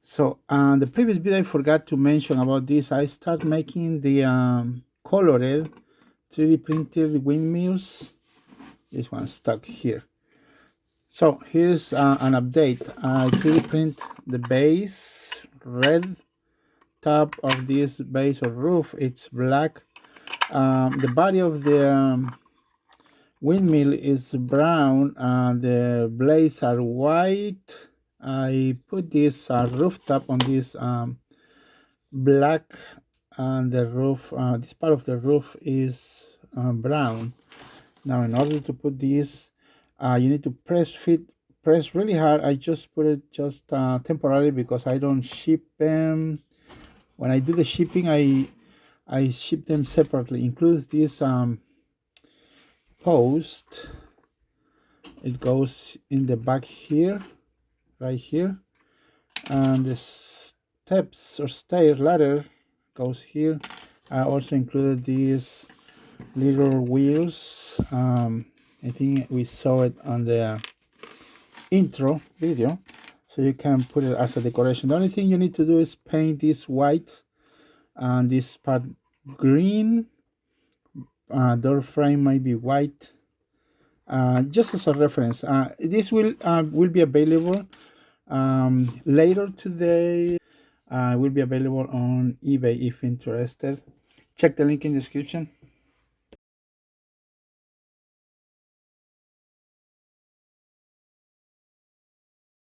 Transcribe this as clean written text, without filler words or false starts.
So the previous video I forgot to mention about this. I start making the colored 3D printed windmills. This one stuck here. So here's an update. I 3D print the base red, top of this base or roof it's black. The body of the windmill is brown and the blades are white. I put this rooftop on this black, and the roof, this part of the roof is brown. Now in order to put this, you need to press really hard. I just put it just temporarily because I don't ship them. When I do the shipping, I ship them separately. Includes this post. It goes in the back here, right here, and the steps or stair ladder goes here. I also included these little wheels. I think we saw it on the intro video, so you can put it as a decoration. The only thing you need to do is paint this white and this part green. Door frame might be white. Just as a reference, this will be available later today. Will be available on eBay if interested. Check the link in the description.